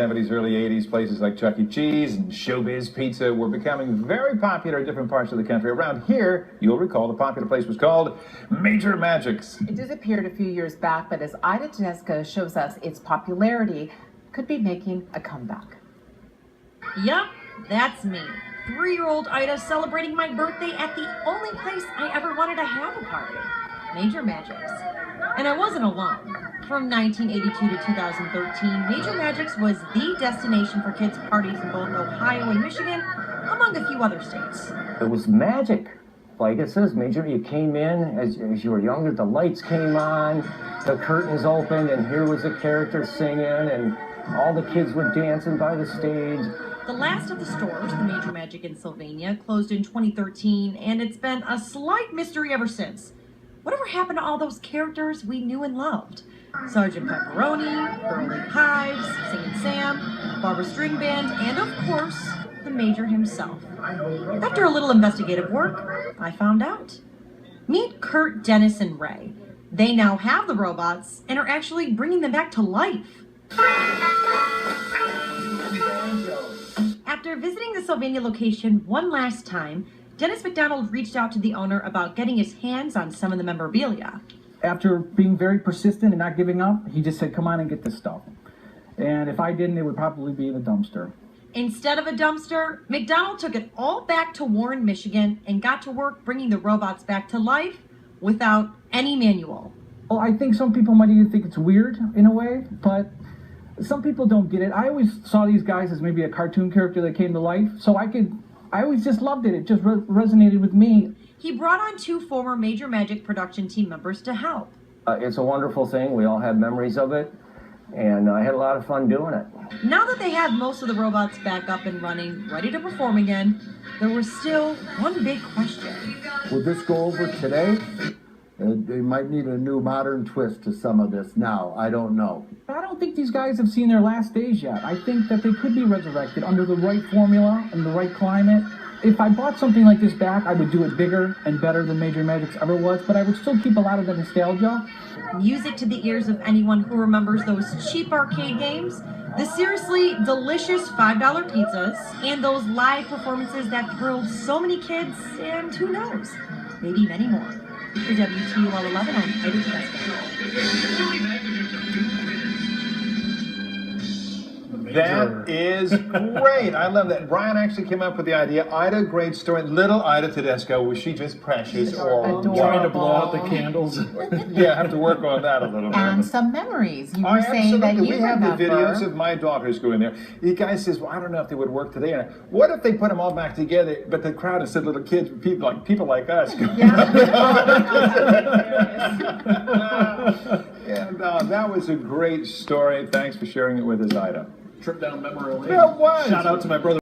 70s, early 80s, places like Chuck E. Cheese and Showbiz Pizza were becoming very popular in different parts of the country. Around here, you'll recall the popular place was called Major Magic's. It disappeared a few years back, but as Ida Tedesco shows us, its popularity could be making a comeback. Yup, that's me. 3-year-old Ida celebrating my birthday at the only place I ever wanted to have a party, Major Magic's. And I wasn't alone. From 1982 to 2013, Major Magic's was the destination for kids' parties in both Ohio and Michigan, among a few other states. It was magic. Like it says, Major, you came in as you were younger, the lights came on, the curtains opened, and here was a character singing, and all the kids were dancing by the stage. The last of the stores, the Major Magic in Sylvania, closed in 2013, and it's been a slight mystery ever since. Whatever happened to all those characters we knew and loved? Sergeant Pepperoni, Burley Hives, Singin' Sam, Barbara String Band, and of course, the Major himself. After a little investigative work, I found out. Meet Kurt, Dennis, and Ray. They now have the robots and are actually bringing them back to life. After visiting the Sylvania location one last time, Dennis McDonald reached out to the owner about getting his hands on some of the memorabilia. After being very persistent and not giving up, he just said, come on and get this stuff. And if I didn't, it would probably be in a dumpster. Instead of a dumpster, McDonald took it all back to Warren, Michigan, and got to work bringing the robots back to life without any manual. Well, I think some people might even think it's weird in a way, but some people don't get it. I always saw these guys as maybe a cartoon character that came to life, so I always just loved it. It just resonated with me. He brought on 2 former Major Magic production team members to help. It's a wonderful thing. We all have memories of it, and I had a lot of fun doing it. Now that they have most of the robots back up and running, ready to perform again, there was still one big question. Will this go over today? They might need a new modern twist to some of this now. I don't know. I don't think these guys have seen their last days yet. I think that they could be resurrected under the right formula and the right climate. If I bought something like this back, I would do it bigger and better than Major Magic's ever was, but I would still keep a lot of the nostalgia. Music to the ears of anyone who remembers those cheap arcade games, the seriously delicious $5 pizzas, and those live performances that thrilled so many kids, and who knows, maybe many more. For Wtol 11, I'm Ida Tedesco. That is great. I love that. Brian actually came up with the idea. Ida, great story. Little Ida Tedesco, was she just precious? Or Trying to blow out the candles. Yeah, I have to work on that a little bit. And some memories. You were saying that you we have remember. the videos of my daughters going there. The guy says, well, I don't know if they would work today. And what if they put them all back together, but the crowd instead of little kids, people like us. And that was a great story. Thanks for sharing it with us, Ida. Trip down memory lane. That was. Shout out to my brother.